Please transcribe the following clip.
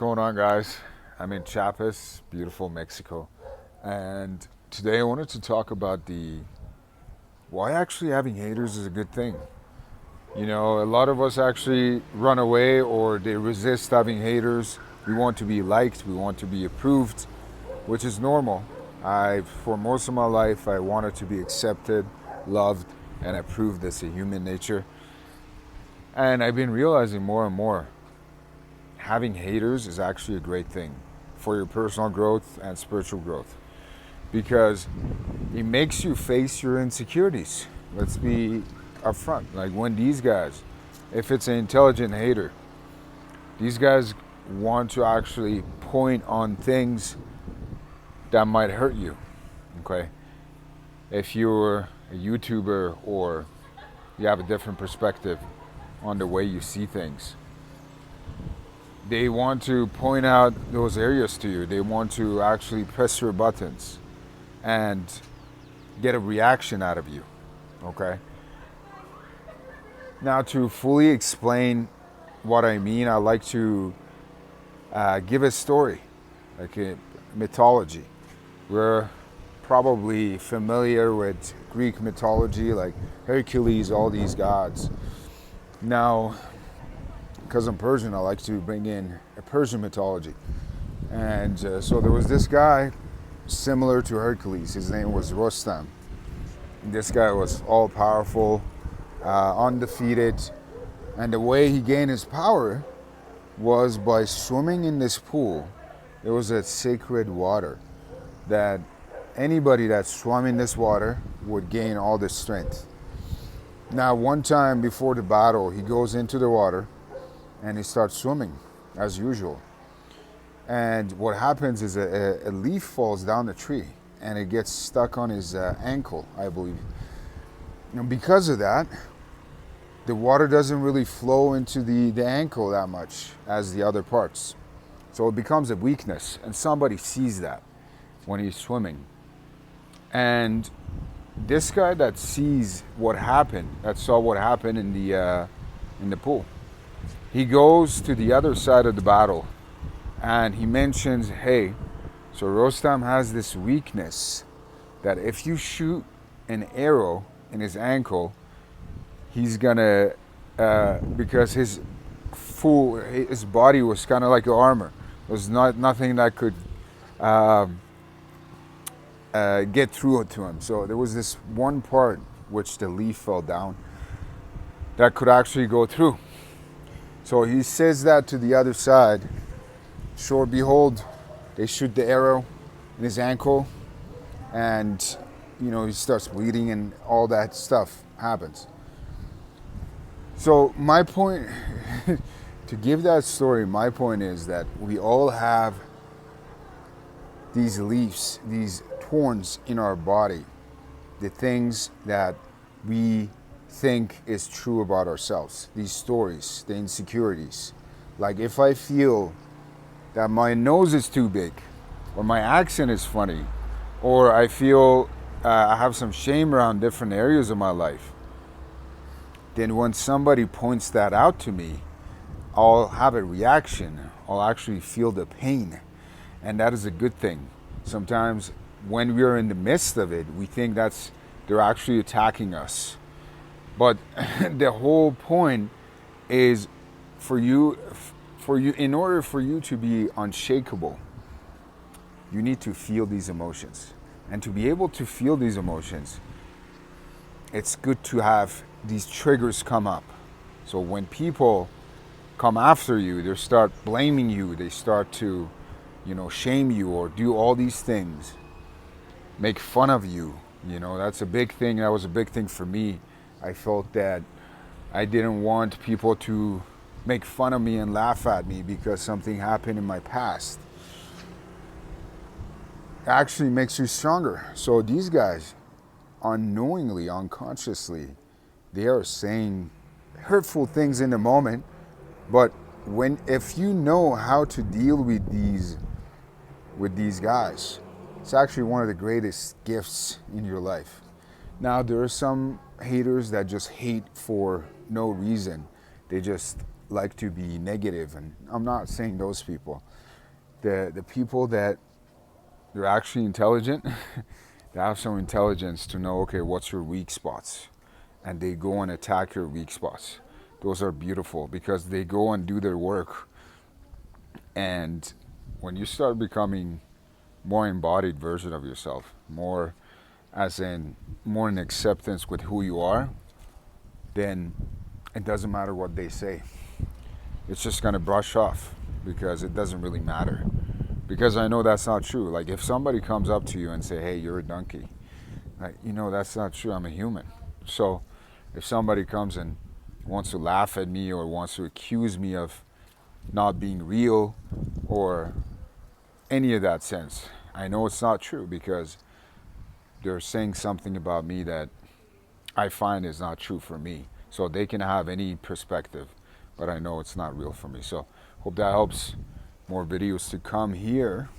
Going on, guys? I'm in Chiapas, beautiful Mexico, and today I wanted to talk about the why actually having haters is a good thing. You know, a lot of us actually run away or they resist having haters. We want to be liked, we want to be approved, which is normal. For most of my life, I wanted to be accepted, loved, and approved as a human nature. And I've been realizing more and more having haters is actually a great thing for your personal growth and spiritual growth because it makes you face your insecurities. Let's be upfront. Like when these guys, if it's an intelligent hater, these guys want to actually point on things that might hurt you. Okay? If you're a YouTuber or you have a different perspective on the way you see things, they want to point out those areas to you. They want to actually press your buttons and get a reaction out of you. Okay? Now, to fully explain what I mean, I like to give a story, like a mythology. We're probably familiar with Greek mythology, like Hercules, all these gods. Now, because I'm Persian, I like to bring in a Persian mythology. And so there was this guy similar to Hercules. His name was Rostam. This guy was all powerful, undefeated. And the way he gained his power was by swimming in this pool. It was a sacred water that anybody that swam in this water would gain all this strength. Now, one time before the battle, he goes into the water and he starts swimming as usual. And what happens is a leaf falls down the tree and it gets stuck on his ankle, I believe. And because of that, the water doesn't really flow into the ankle that much as the other parts. So it becomes a weakness, and somebody sees that when he's swimming. And this guy that sees what happened, that saw what happened in the pool, he goes to the other side of the battle and he mentions, hey, so Rostam has this weakness that if you shoot an arrow in his ankle, he's gonna, because his body was kind of like armor. There was nothing that could get through to him. So there was this one part which the leaf fell down that could actually go through. So he says that to the other side. Sure, behold, they shoot the arrow in his ankle, and he starts bleeding, and all that stuff happens. So my point, to give that story, my point is that we all have these leaves, these thorns in our body, the things that we think is true about ourselves, these stories, the insecurities. Like if I feel that my nose is too big, or my accent is funny, or I feel I have some shame around different areas of my life, then when somebody points that out to me, I'll have a reaction. I'll actually feel the pain, and that is a good thing. Sometimes when we're in the midst of it, we think they're actually attacking us. But the whole point is for you, in order for you to be unshakable, you need to feel these emotions. And to be able to feel these emotions, it's good to have these triggers come up. So when people come after you, they start blaming you, they start to, shame you or do all these things, make fun of you. That's a big thing. That was a big thing for me. I felt that I didn't want people to make fun of me and laugh at me because something happened in my past. It actually makes you stronger. So these guys, unknowingly, unconsciously, they are saying hurtful things in the moment, but if you know how to deal with these guys, it's actually one of the greatest gifts in your life. Now, there are some haters that just hate for no reason. They just like to be negative, and I'm not saying those people. The people that they're actually intelligent, they have some intelligence to know, okay, what's your weak spots, and they go and attack your weak spots. Those are beautiful because they go and do their work. And when you start becoming more embodied version of yourself, more as in more in acceptance with who you are, then it doesn't matter what they say. It's just gonna brush off because it doesn't really matter. Because I know that's not true. Like if somebody comes up to you and say, "Hey, you're a donkey," like that's not true. I'm a human. So if somebody comes and wants to laugh at me or wants to accuse me of not being real or any of that sense, I know it's not true because they're saying something about me that I find is not true for me. So they can have any perspective, but I know it's not real for me. So hope that helps. More videos to come here.